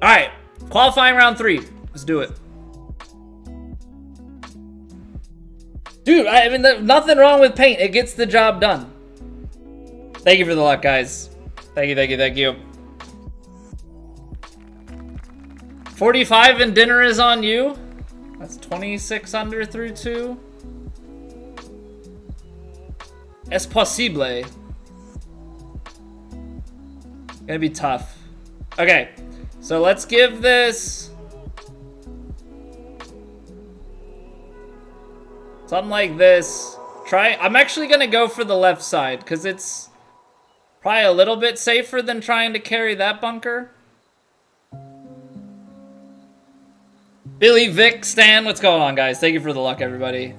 Alright, qualifying round 3. Let's do it. Dude, I mean, there's nothing wrong with paint. It gets the job done. Thank you for the luck, guys. Thank you, thank you, thank you. 45 and dinner is on you. That's 26 under through 2. Es posible. Gonna be tough. Okay, so let's give this something like this. I'm actually gonna go for the left side because it's probably a little bit safer than trying to carry that bunker. Billy, Vic, Stan, what's going on, guys? Thank you for the luck, everybody.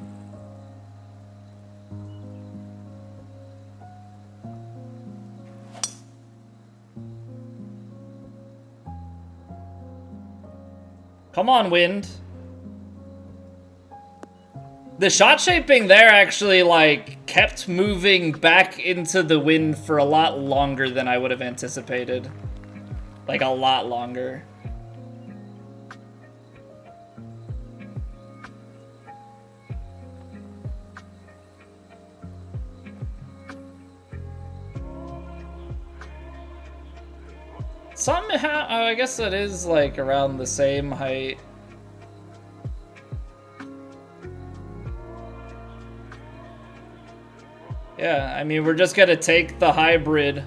Come on, wind. The shot shaping there actually, like, kept moving back into the wind for a lot longer than I would have anticipated. Like, a lot longer. Somehow, oh, I guess it is like around the same height. Yeah, I mean, we're just gonna take the hybrid.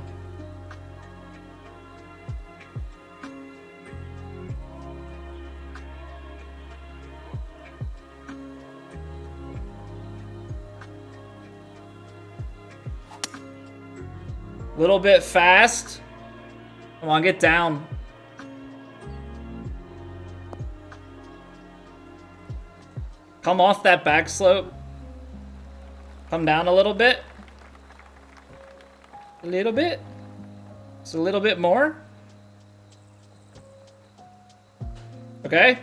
Little bit fast. Come on, get down. Come off that back slope. Come down a little bit. A little bit. Just a little bit more. Okay.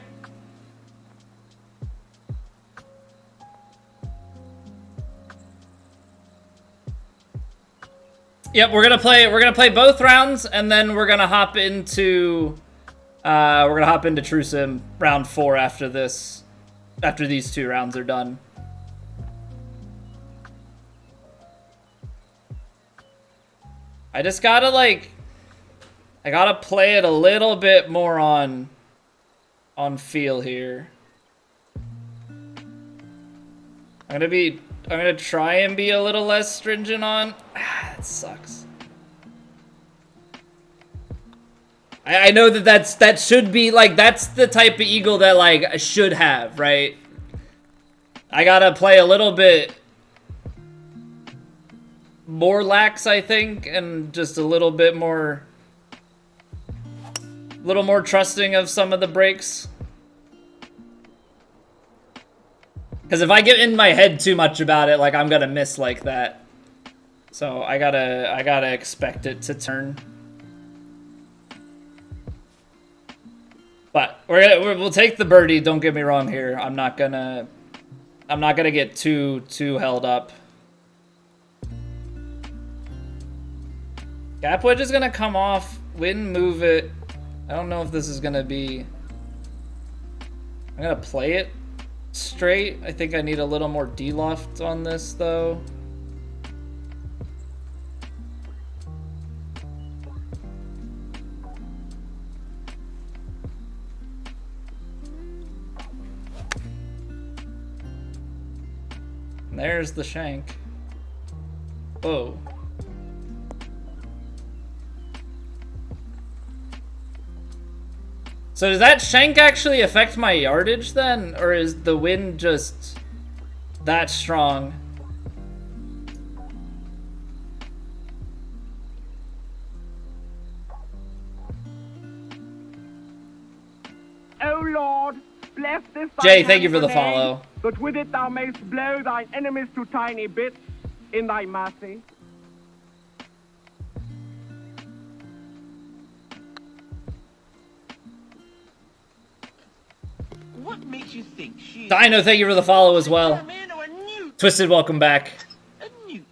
Yep, we're gonna play both rounds, and then we're gonna hop into True Sim round 4 after this, after these 2 rounds are done. I just gotta I gotta play it a little bit more on feel here. I'm gonna try and be a little less stringent on. That sucks. I know that should be that's the type of eagle that I should have, right? I gotta play a little bit more lax, I think, and just a little bit more, trusting of some of the breaks. Because if I get in my head too much about it, I'm gonna miss like that. So I gotta expect it to turn. But we'll take the birdie. Don't get me wrong here. I'm not gonna get too held up. Gap wedge is gonna come off. Wind move it. I don't know if this is gonna be. I'm gonna play it straight. I think I need a little more D-loft on this though. And there's the shank. Whoa. So does that shank actually affect my yardage then? Or is the wind just that strong? O Lord, bless this Jay, thank you for the follow. But with it thou mayst blow thine enemies to tiny bits in thy mercy. What makes you think she Dino, thank you for the follow as well. Twisted, welcome back. a newt?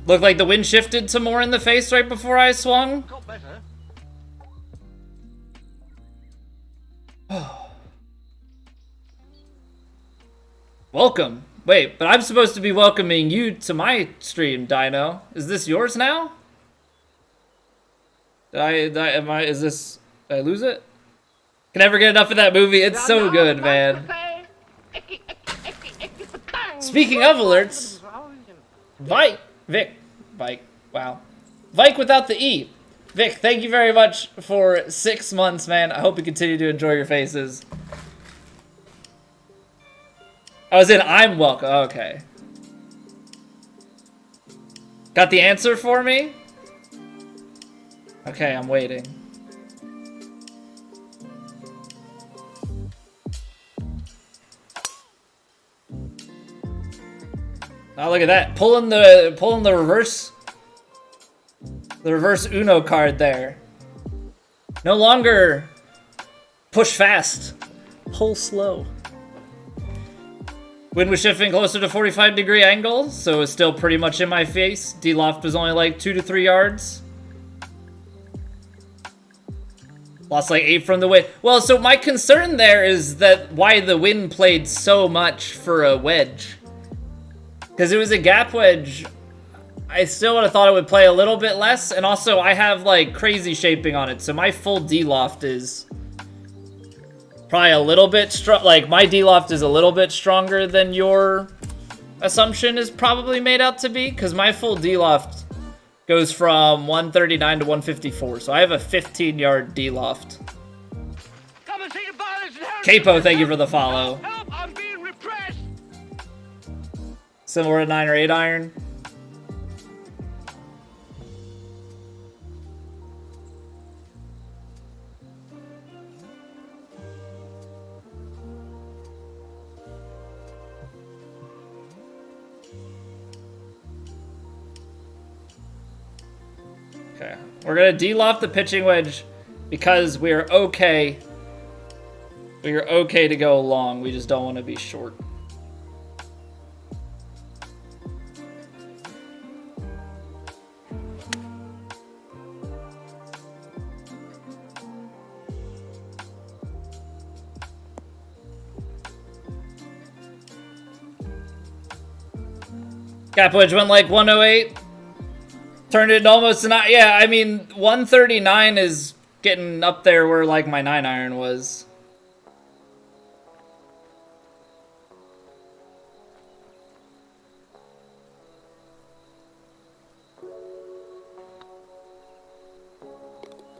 Looked like the wind shifted to more in the face right before I swung. Got better. Welcome. Wait, but I'm supposed to be welcoming you to my stream, Dino. Is this yours now? Did I lose it? Can never get enough of that movie. It's so good, man. Speaking of alerts, Vike, wow. Vike without the E. Vic, thank you very much for 6 months, man. I hope you continue to enjoy your faces. I was in I'm welcome. Okay. Got the answer for me? Okay, I'm waiting. Oh, look at that. Pulling the reverse Uno card there. No longer push fast, pull slow. Wind was shifting closer to 45-degree angle, so it's still pretty much in my face. D-loft was only like 2 to 3 yards. Lost like 8 from the wind. Well, so my concern there is that why the wind played so much for a wedge. Because it was a gap wedge, I still would have thought it would play a little bit less. And also, I have like crazy shaping on it, so my full D-loft is probably a little bit strong. Like, my D-loft is a little bit stronger than your assumption is probably made out to be. Because my full D-loft goes from 139 to 154. So I have a 15-yard D-loft. Capo, thank you for the follow. Help, I'm being repressed. Similar to 9 or 8 iron. Okay, we're gonna de-loft the pitching wedge because we're okay. We're okay to go long. We just don't want to be short. Gap wedge went like 108. Turned it almost to not. Yeah, I mean, 139 is getting up there where like my 9 iron was.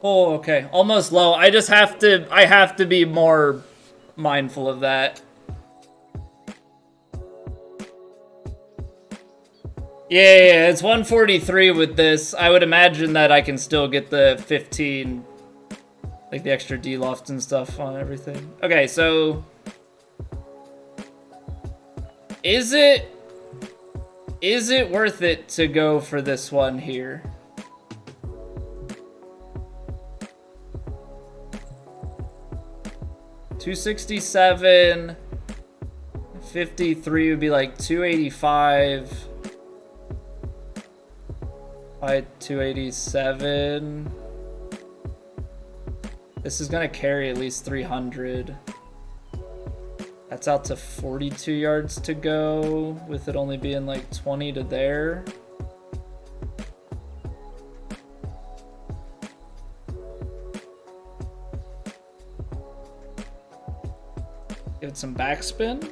Oh, okay. Almost low. I have to be more mindful of that. Yeah, it's 143 with this. I would imagine that I can still get the 15, like the extra D-loft and stuff on everything. Okay, so is it worth it to go for this one here? $267, 53 would be like 285. By 287. This is gonna carry at least 300. That's out to 42 yards to go, with it only being like 20 to there. Give it some backspin.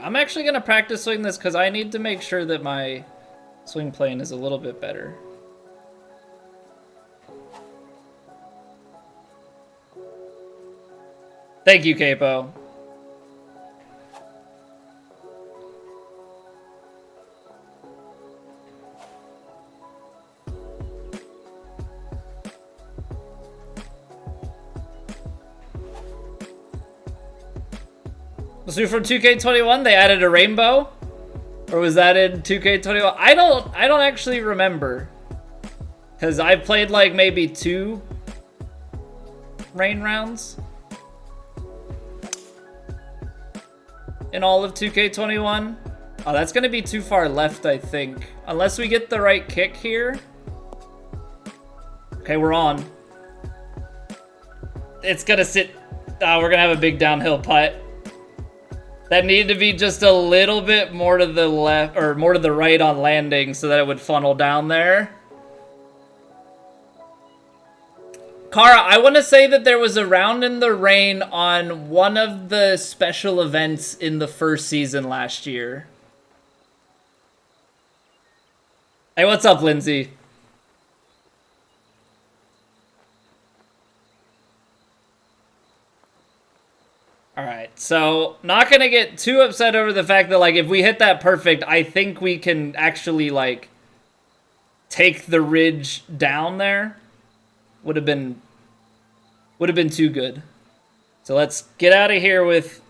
I'm actually going to practice swing this because I need to make sure that my swing plane is a little bit better. Thank you, Capo. So from 2K21 they added a rainbow, or was that in 2K21? I don't actually remember, because I played like maybe 2 rain rounds in all of 2K21. Oh, that's gonna be too far left, I think, unless we get the right kick here. Okay, we're on. It's gonna sit Oh, we're gonna have a big downhill putt. That needed to be just a little bit more to the left, or more to the right on landing so that it would funnel down there. Kara, I want to say that there was a round in the rain on one of the special events in the first season last year. Hey, what's up, Lindsay? Alright, so not gonna get too upset over the fact that, like, if we hit that perfect, I think we can actually, like, take the ridge down there. Would have been too good. So let's get out of here with...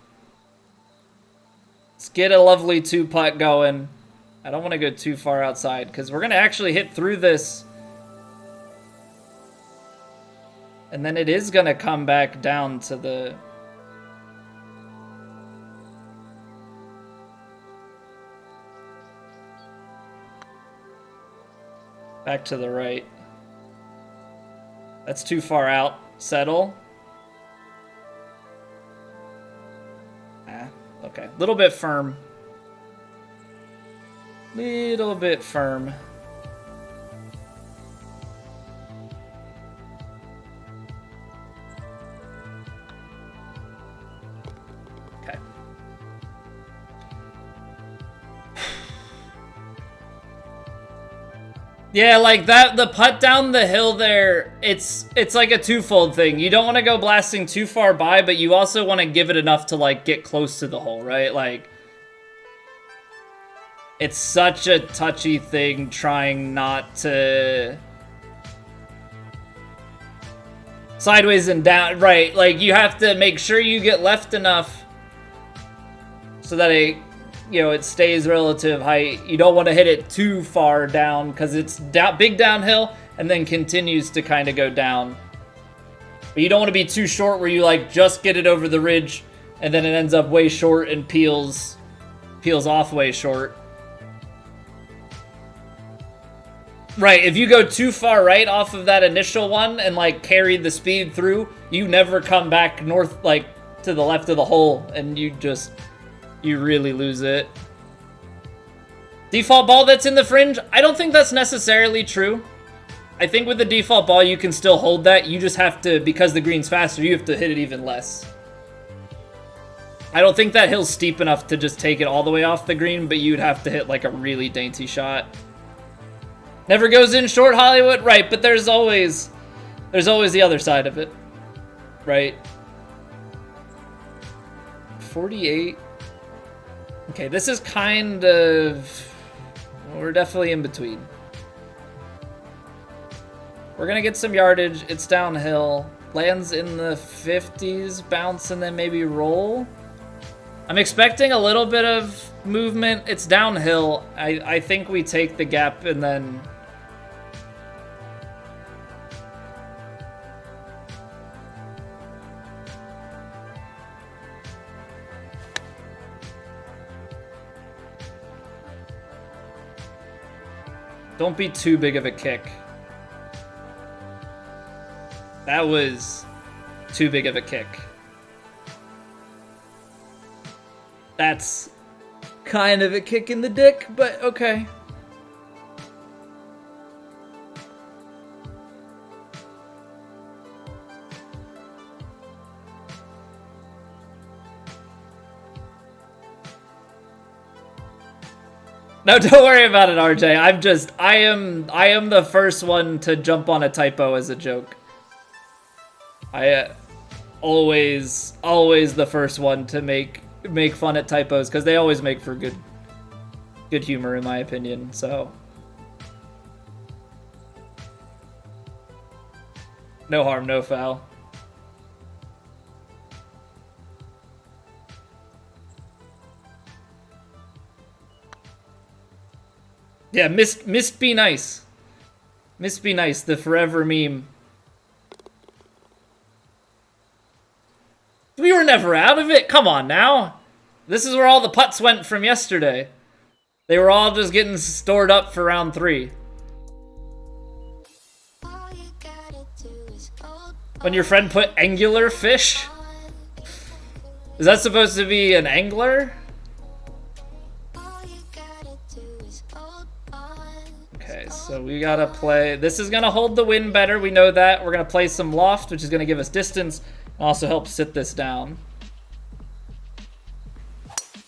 Let's get a lovely 2-putt going. I don't want to go too far outside, because we're going to actually hit through this. And then it is going to come back down to the... Back to the right. That's too far out. Settle. Ah, okay. Little bit firm. Little bit firm. Okay. Yeah, like that, the putt down the hill there, it's like a twofold thing. You don't want to go blasting too far by, but you also want to give it enough to, like, get close to the hole, right? Like, it's such a touchy thing trying not to... Sideways and down, right, like, you have to make sure you get left enough so that it... You know, it stays relative height. You don't want to hit it too far down because it's big downhill and then continues to kind of go down. But you don't want to be too short where you, like, just get it over the ridge and then it ends up way short and peels off way short. Right, if you go too far right off of that initial one and, like, carry the speed through, you never come back north, like, to the left of the hole and you really lose it. Default ball that's in the fringe? I don't think that's necessarily true. I think with the default ball, you can still hold that. You just have to, because the green's faster, you have to hit it even less. I don't think that hill's steep enough to just take it all the way off the green, but you'd have to hit, like, a really dainty shot. Never goes in short, Hollywood? Right, but there's always the other side of it. Right? 48... Okay, this is kind of... We're definitely in between. We're gonna get some yardage. It's downhill. Lands in the 50s, bounce, and then maybe roll. I'm expecting a little bit of movement. It's downhill. I think we take the gap and then... Don't be too big of a kick. That was too big of a kick. That's kind of a kick in the dick, but okay. No, don't worry about it, RJ. I am the first one to jump on a typo as a joke. Always the first one to make fun at typos because they always make for good humor in my opinion. So no harm, no foul. Yeah, missed be nice. Missed be nice, the forever meme. We were never out of it. Come on now. This is where all the putts went from yesterday. They were all just getting stored up for round 3. When your friend put angular fish? Is that supposed to be an angler? Okay, so we gotta play. This is gonna hold the wind better. We know that. We're gonna play some loft, which is gonna give us distance and also help sit this down.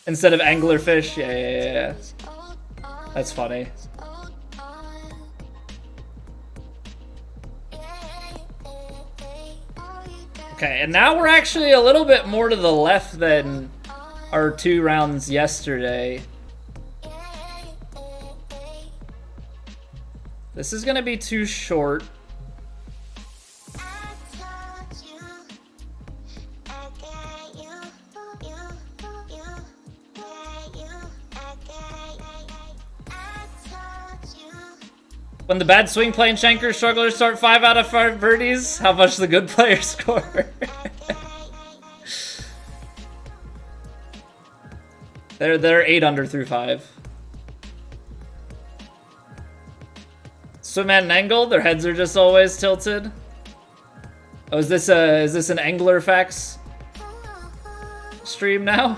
Instead of anglerfish. Yeah. That's funny. Okay, and now we're actually a little bit more to the left than our 2 rounds yesterday. This is gonna be too short. When the bad swing plane shankers strugglers start 5 out of 5 birdies, how much the good players score? They're 8 under through 5. Swim at an angle, their heads are just always tilted. Oh, is this an angler facts stream now?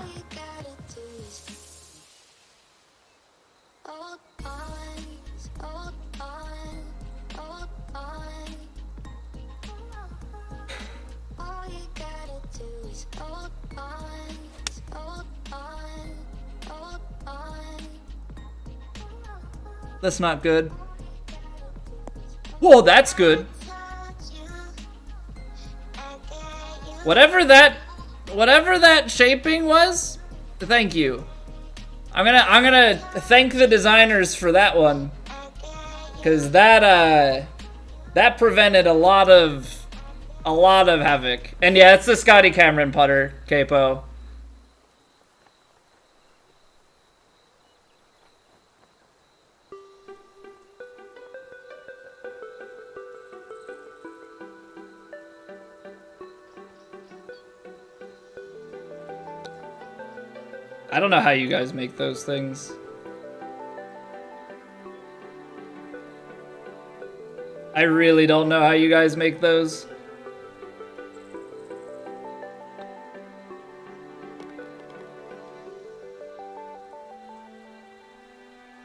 That's not good. Whoa, that's good. Whatever that shaping was, thank you. I'm gonna thank the designers for that one, because that prevented a lot of havoc. And yeah, it's the Scotty Cameron putter, Capo. I don't know how you guys make those things. I really don't know how you guys make those.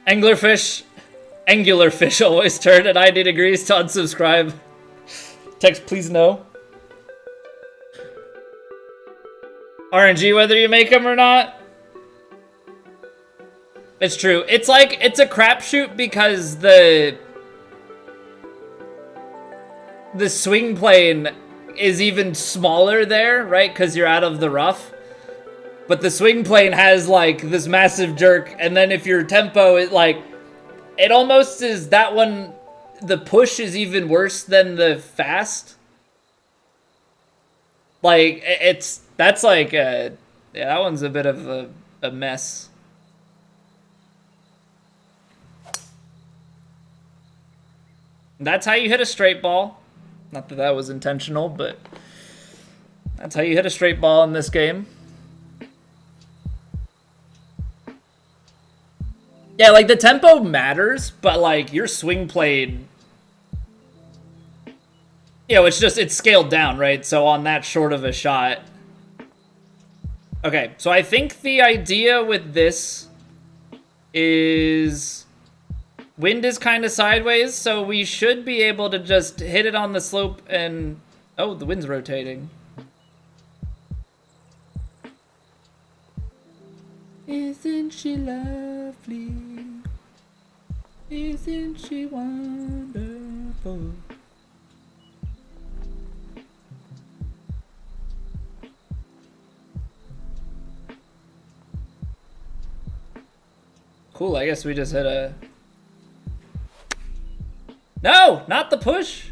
Anglerfish always turn at 90 degrees to unsubscribe. Text please no. RNG whether you make them or not. It's true. It's like, it's a crapshoot because the swing plane is even smaller there, right? Because you're out of the rough. But the swing plane has like this massive jerk, and then if your tempo is like, it almost is that one, the push is even worse than the fast. Like, that's like, yeah, that one's a bit of a mess. That's how you hit a straight ball. Not that that was intentional, but that's how you hit a straight ball in this game. Yeah, like the tempo matters, but like your swing plane, you know, it's scaled down, right? So on that short of a shot. Okay, so I think the idea with this is wind is kind of sideways, so we should be able to just hit it on the slope and... Oh, the wind's rotating. Isn't she lovely? Isn't she wonderful? Cool, I guess we just hit a... No, not the push.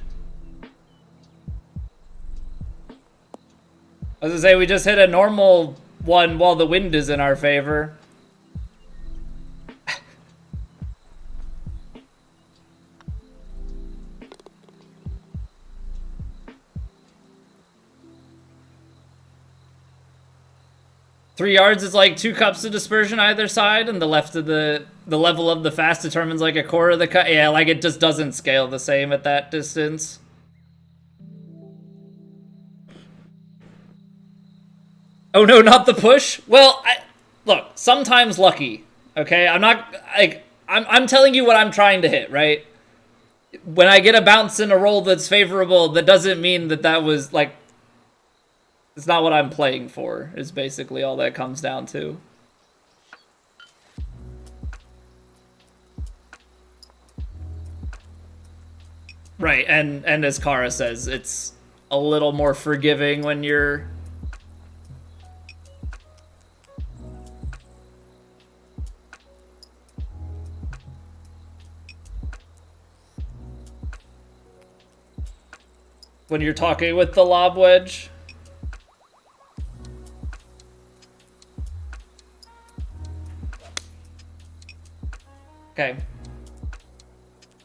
I was gonna say, we just hit a normal one while the wind is in our favor. Three yards is like 2 cups of dispersion either side, and the left of the level of the fast determines like a quarter of the cut. Yeah, like it just doesn't scale the same at that distance. Oh no, not the push? Well, look, sometimes lucky, okay? I'm telling you what I'm trying to hit, right? When I get a bounce in a roll that's favorable, that doesn't mean that was, like, it's not what I'm playing for, is basically all that comes down to. Right, and as Kara says, it's a little more forgiving when you're... when you're talking with the lob wedge. Okay.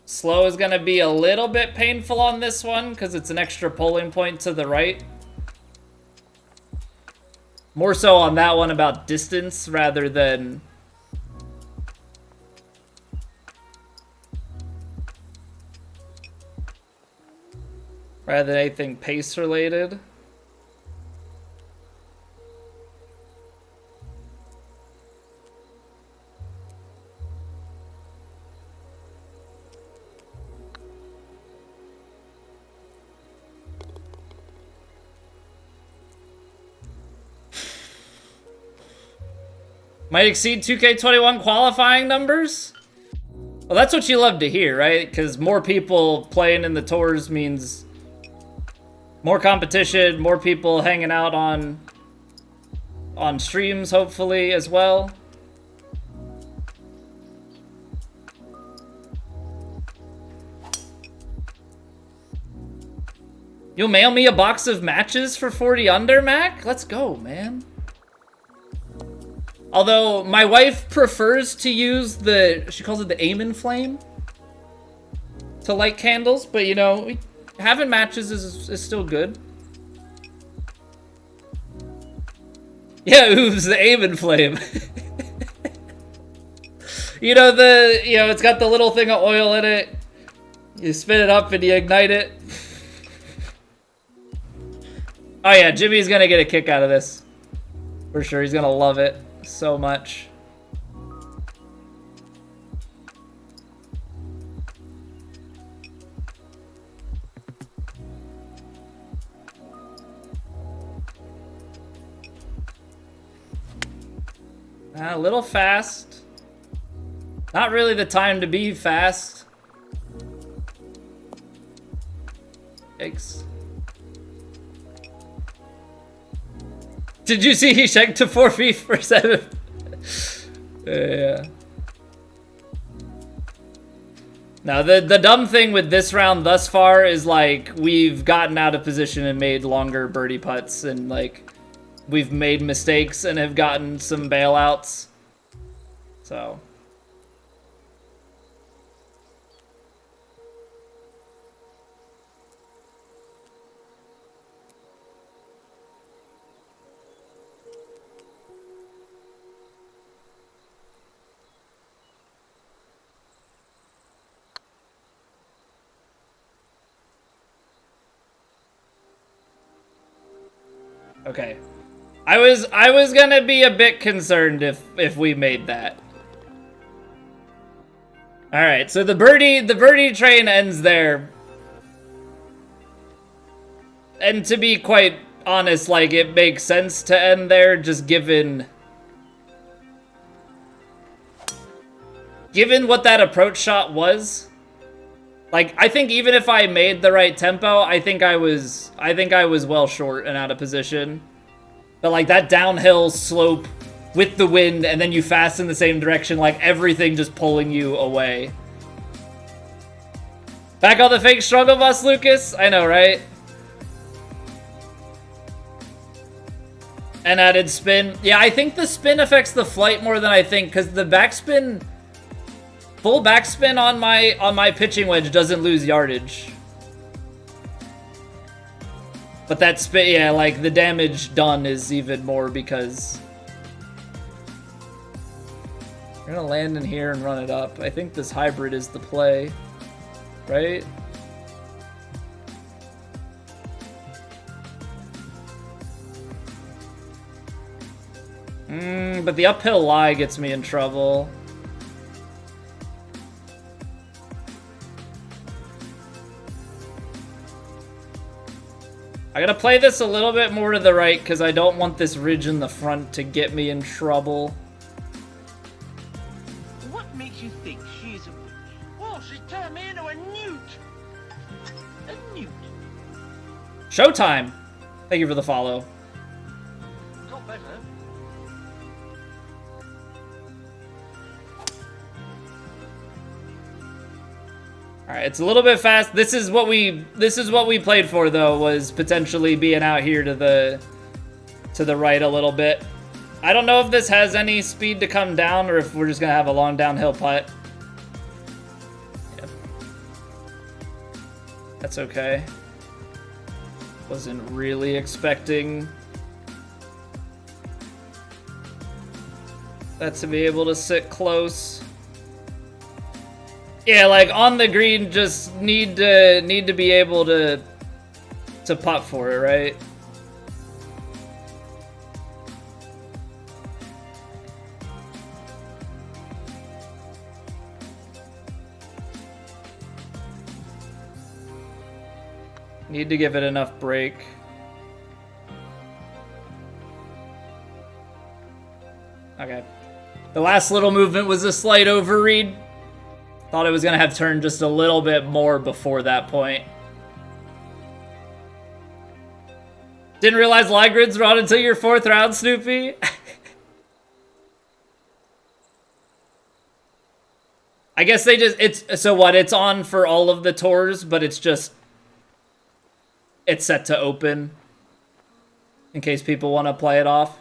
Slow is going to be a little bit painful on this one because it's an extra polling point to the right. More so on that one about distance rather than... rather than anything pace related. Might exceed 2K21 qualifying numbers? Well, that's what you love to hear, right? Because more people playing in the tours means more competition, more people hanging out on streams, hopefully, as well. You'll mail me a box of matches for 40 under, Mac? Let's go, man. Although, my wife prefers to use she calls it the Aim Flame to light candles, but you know, having matches is still good. Yeah, oops, the Aim Flame. You know, it's got the little thing of oil in it. You spin it up and you ignite it. Oh yeah, Jimmy's gonna get a kick out of this. For sure, he's gonna love it so much. A little fast. Not really the time to be fast. Yikes. Did you see he shanked to 4 feet for 7? Yeah. Now, the dumb thing with this round thus far is, like, we've gotten out of position and made longer birdie putts, and, like, we've made mistakes and have gotten some bailouts. So... okay. I was gonna be a bit concerned if we made that. Alright, so the birdie train ends there. And to be quite honest, like, it makes sense to end there, just given what that approach shot was. Like, I think even if I made the right tempo, I think I was well short and out of position. But like that downhill slope with the wind and then you fast in the same direction, like everything just pulling you away. Back on the fake struggle bus, Lucas? I know, right? And added spin. Yeah, I think the spin affects the flight more than I think, because the backspin... full backspin on my pitching wedge doesn't lose yardage. But that spin, yeah, like the damage done is even more because we're gonna land in here and run it up. I think this hybrid is the play, right? But the uphill lie gets me in trouble. I gotta play this a little bit more to the right because I don't want this ridge in the front to get me in trouble. What makes you think she's a witch? Oh, she turned me into a newt. A newt. Showtime! Thank you for the follow. Got better. Alright, it's a little bit fast. This is what we played for though, was potentially being out here to the right a little bit. I don't know if this has any speed to come down or if we're just gonna have a long downhill putt. Yep. That's okay. Wasn't really expecting that to be able to sit close. Yeah, like on the green, just need to be able to putt for it, right? Need to give it enough break. Okay. The last little movement was a slight overread. Thought it was gonna have turned just a little bit more before that point. Didn't realize lie grids were on until your 4th round, Snoopy. I guess they just, it's on for all of the tours, but it's set to open in case people want to play it off.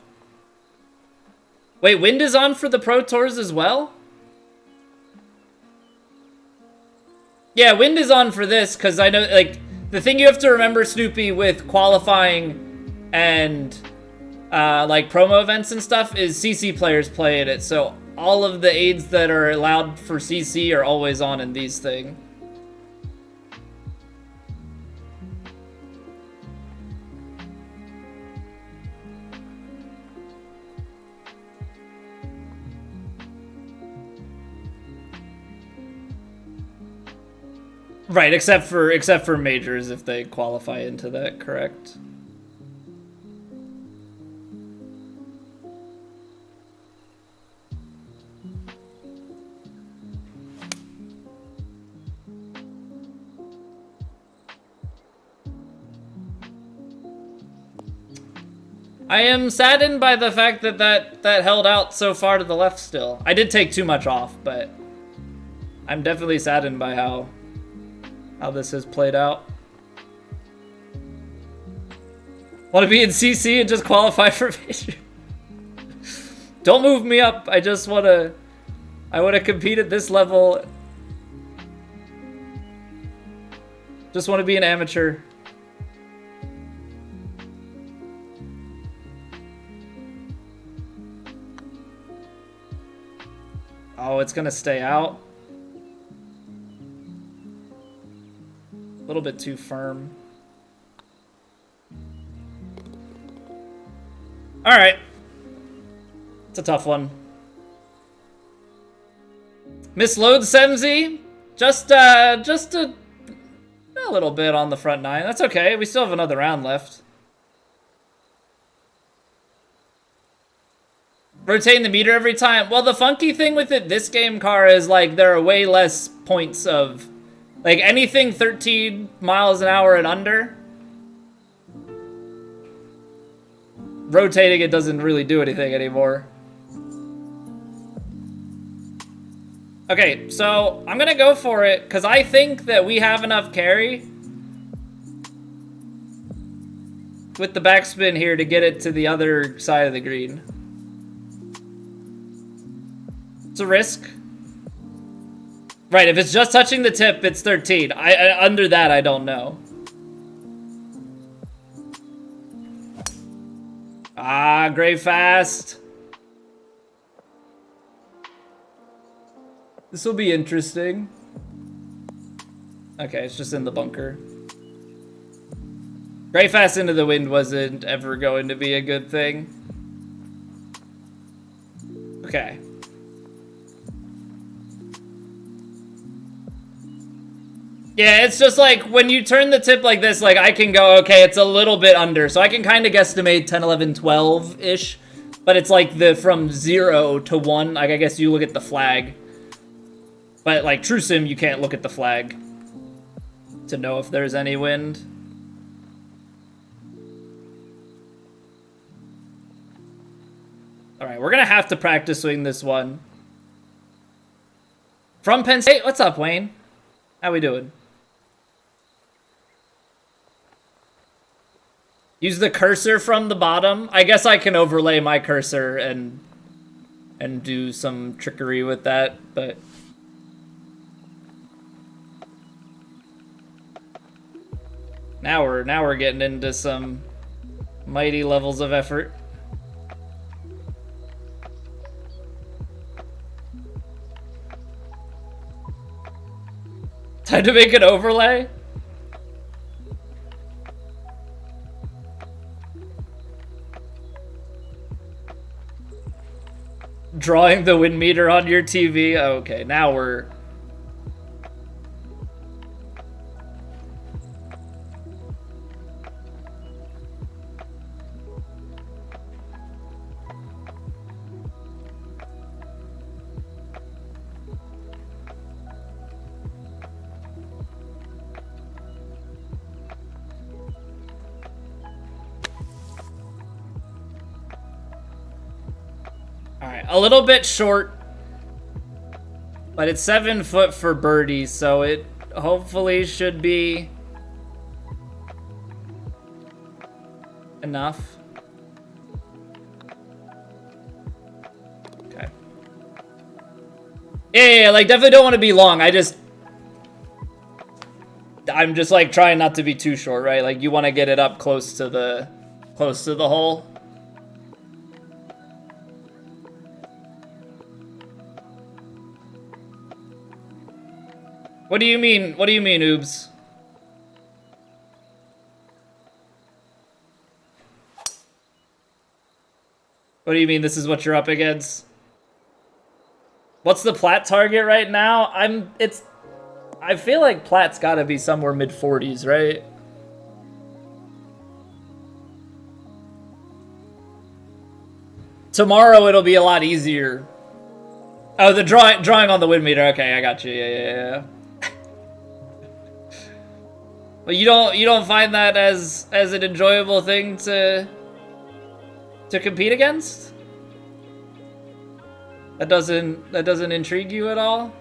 Wait, wind is on for the Pro Tours as well? Yeah, wind is on for this, because I know, like, the thing you have to remember, Snoopy, with qualifying and, like, promo events and stuff, is CC players play at it, so all of the aids that are allowed for CC are always on in these things. Right, except for majors if they qualify into that, correct? I am saddened by the fact that held out so far to the left still. I did take too much off, but I'm definitely saddened by how this has played out. Want to be in CC and just qualify for major? Don't move me up. I just want to compete at this level. Just want to be an amateur. Oh, it's gonna stay out. A little bit too firm. All right. It's a tough one. Misload Semzi. Just a little bit on the front 9. That's okay. We still have another round left. Rotating the meter every time. Well, the funky thing with this game, Car, is like there are way less points of, like, anything 13 miles an hour and under. Rotating it doesn't really do anything anymore. Okay, so I'm gonna go for it because I think that we have enough carry with the backspin here to get it to the other side of the green. It's a risk. Right, if it's just touching the tip, it's 13. Under that, I don't know. Ah, gray fast. This will be interesting. Okay, it's just in the bunker. Gray fast into the wind wasn't ever going to be a good thing. Okay. Yeah, it's just like when you turn the tip like this, like I can go, okay, it's a little bit under. So I can kind of guesstimate 10, 11, 12-ish. But it's like the from 0 to 1. Like I guess you look at the flag. But like True Sim, you can't look at the flag to know if there's any wind. All right, we're gonna have to practice swing this one. From Penn State, what's up, Wayne? How we doing? Use the cursor from the bottom. I guess I can overlay my cursor and do some trickery with that, but now we're getting into some mighty levels of effort. Time to make an overlay? Drawing the wind meter on your TV. Okay, now we're... Alright, a little bit short, but it's 7 foot for birdie, so it hopefully should be enough. Okay. Yeah, like definitely don't want to be long. I'm just like trying not to be too short, right? Like you want to get it up close to the hole. What do you mean? What do you mean, Oobs? What do you mean this is what you're up against? What's the plat target right now? I feel like plat's gotta be somewhere mid-40s, right? Tomorrow it'll be a lot easier. Oh, the drawing on the wind meter. Okay, I got you. Yeah. Well, you don't find that as an enjoyable thing to compete against? That doesn't intrigue you at all?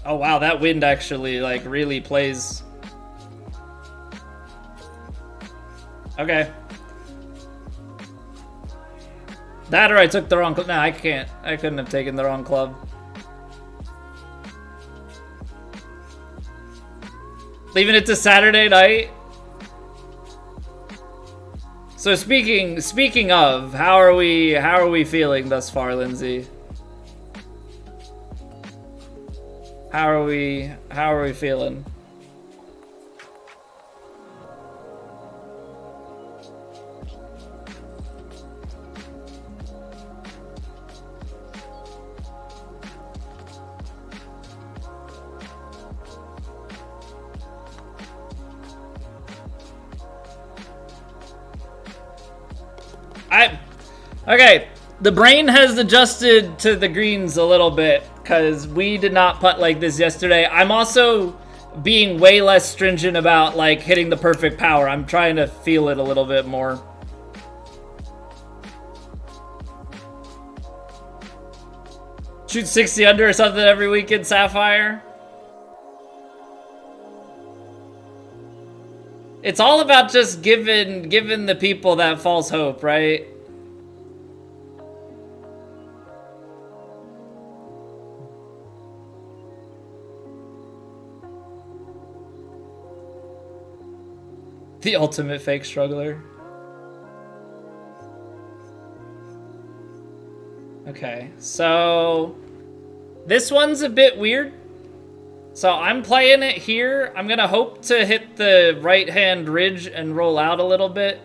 Oh wow, that wind actually like really plays. Okay. That or I took the wrong club. No, I can't. I couldn't have taken the wrong club. Leaving it to Saturday night. So speaking of, how are we feeling thus far, Lindsay? How are we feeling? Okay, the brain has adjusted to the greens a little bit because we did not putt like this yesterday. I'm also being way less stringent about like hitting the perfect power. I'm trying to feel it a little bit more. Shoot 60 under or something every weekend, Sapphire. It's all about just giving the people that false hope, right? The ultimate fake struggler. Okay, so this one's a bit weird. So I'm playing it here. I'm gonna hope to hit the right-hand ridge and roll out a little bit.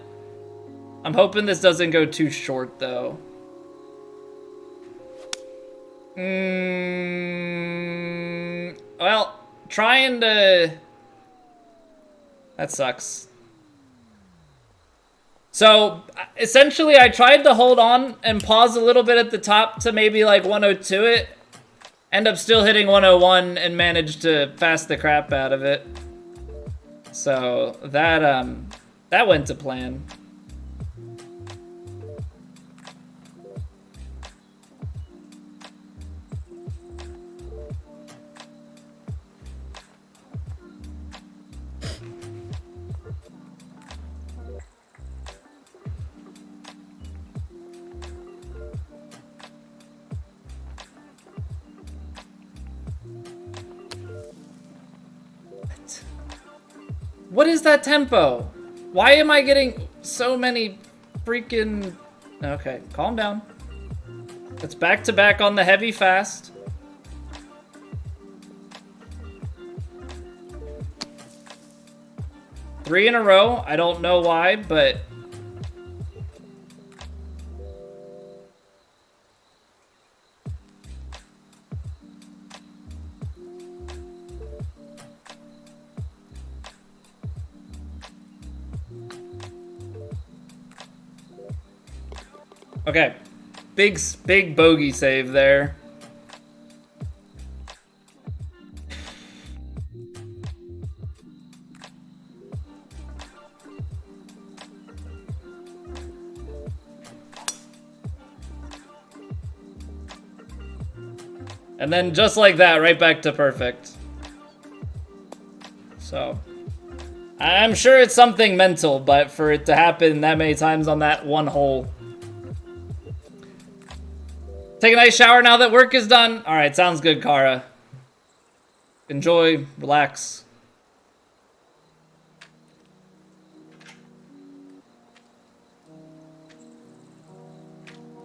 I'm hoping this doesn't go too short, though. Well, trying to... That sucks. So, essentially, I tried to hold on and pause a little bit at the top to maybe, like, 102 it. End up still hitting 101 and managed to fast the crap out of it. So, that went to plan. What is that tempo? Why am I getting so many freaking... Okay, calm down. It's back to back on the heavy fast. Three in a row. I don't know why, but... Okay, big bogey save there. And then just like that, right back to perfect. So, I'm sure it's something mental, but for it to happen that many times on that one hole. Take a nice shower now that work is done. All right, sounds good, Kara. Enjoy, relax.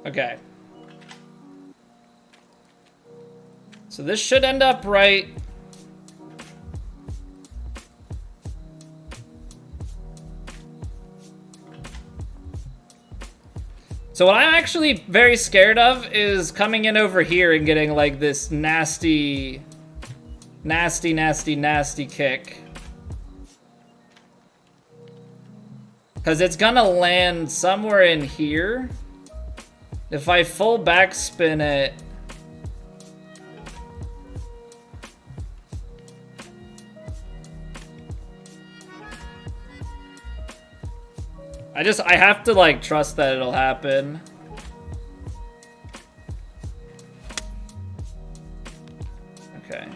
Okay. So this should end up right. So what I'm actually very scared of is coming in over here and getting like this nasty kick. Because it's gonna land somewhere in here. If I full backspin it... I have to, like, trust that it'll happen. Okay.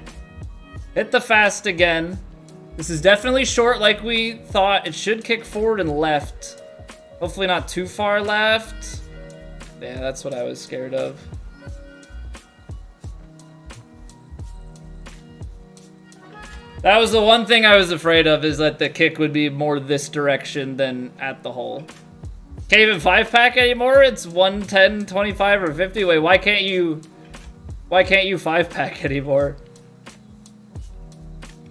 Hit the fast again. This is definitely short like we thought. It should kick forward and left. Hopefully not too far left. Yeah, that's what I was scared of. That was the one thing I was afraid of, is that the kick would be more this direction than at the hole. Can't even 5-pack anymore? It's 110, 25, or 50? Wait, why can't you 5-pack anymore?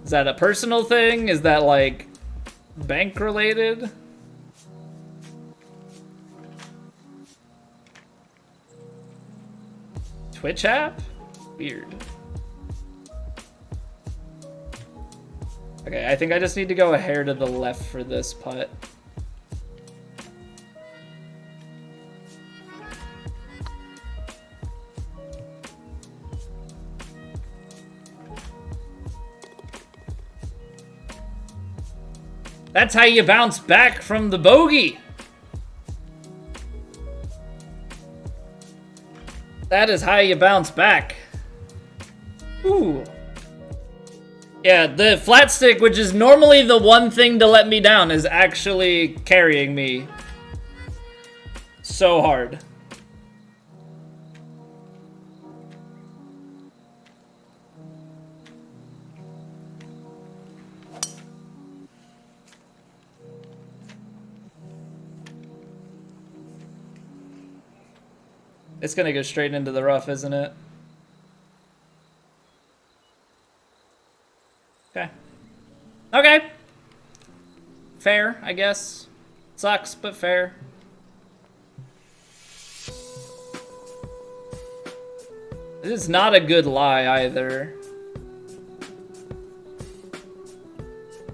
Is that a personal thing? Is that, like, bank related? Twitch app? Weird. Okay, I think I just need to go a hair to the left for this putt. That's how you bounce back from the bogey. That is how you bounce back. Ooh. Yeah, the flat stick, which is normally the one thing to let me down, is actually carrying me so hard. It's gonna go straight into the rough, isn't it? Okay. Okay. Fair, I guess. Sucks, but fair. This is not a good lie either.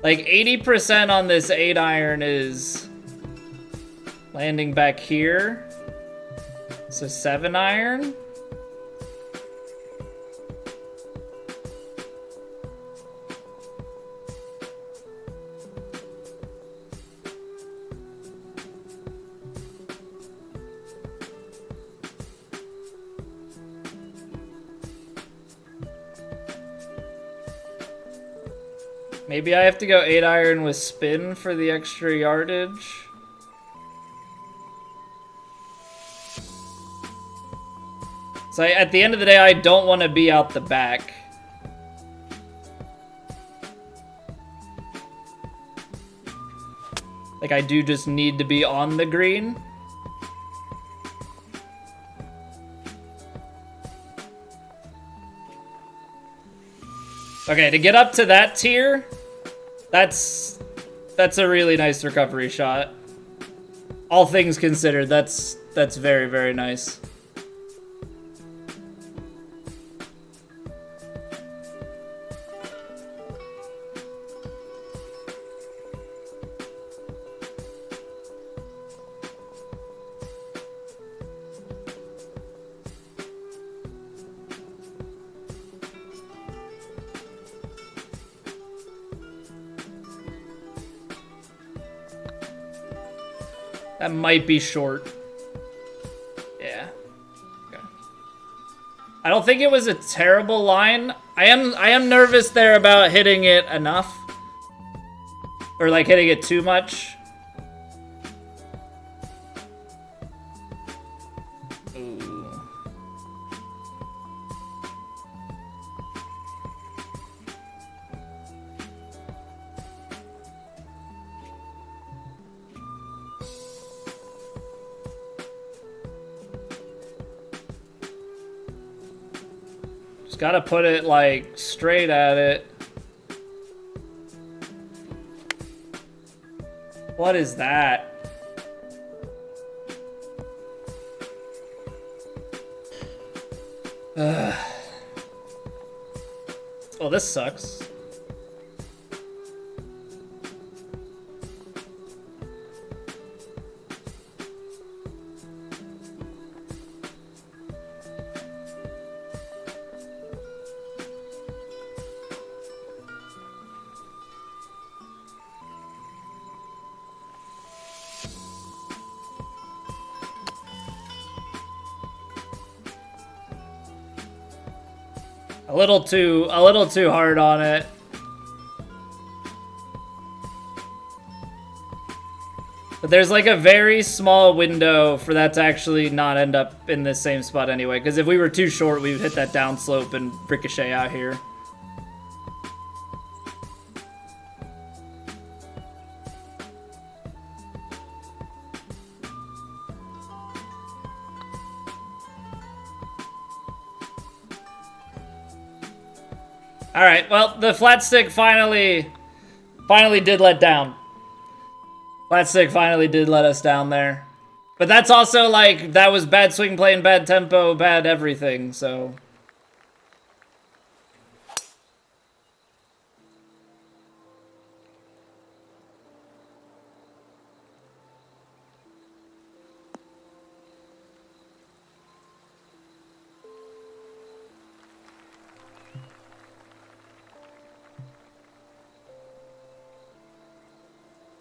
Like 80% on this 8-iron is landing back here. So 7-iron. Maybe I have to go 8-iron with spin for the extra yardage. So at the end of the day, I don't want to be out the back. Like, I do just need to be on the green. Okay, to get up to that tier, that's a really nice recovery shot. All things considered, that's very, very nice. That might be short. Yeah. Okay. I don't think it was a terrible line. I am nervous there about hitting it enough. Or like hitting it too much. Ooh. Just gotta put it like straight at it. What is that? Ugh. Oh, this sucks. A little too hard on it. But there's like a very small window for that to actually not end up in the same spot anyway. Because if we were too short, we would hit that downslope and ricochet out here. All right, well, the flat stick finally did let down. Flat stick finally did let us down there. But that's also like, that was bad swing play and bad tempo, bad everything, so.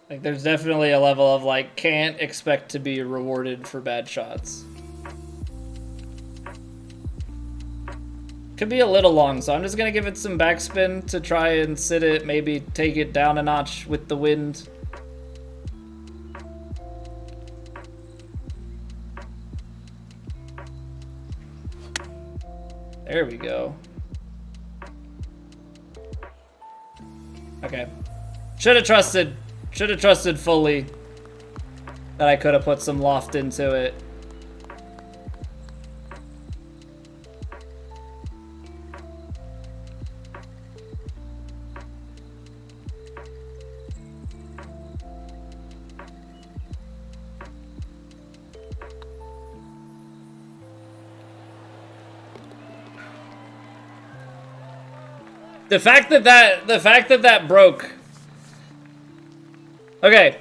Like, there's definitely a level of, like, can't expect to be rewarded for bad shots. Could be a little long, so I'm just gonna give it some backspin to try and sit it, maybe take it down a notch with the wind. There we go. Okay. Should have trusted fully that I could have put some loft into it. The fact that that broke. Okay.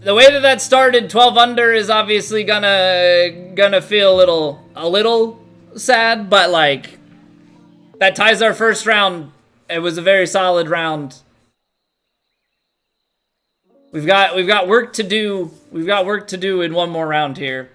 The way that started, 12 under is obviously gonna feel a little sad, but like that ties our first round. It was a very solid round. We've got work to do. We've got work to do in one more round here.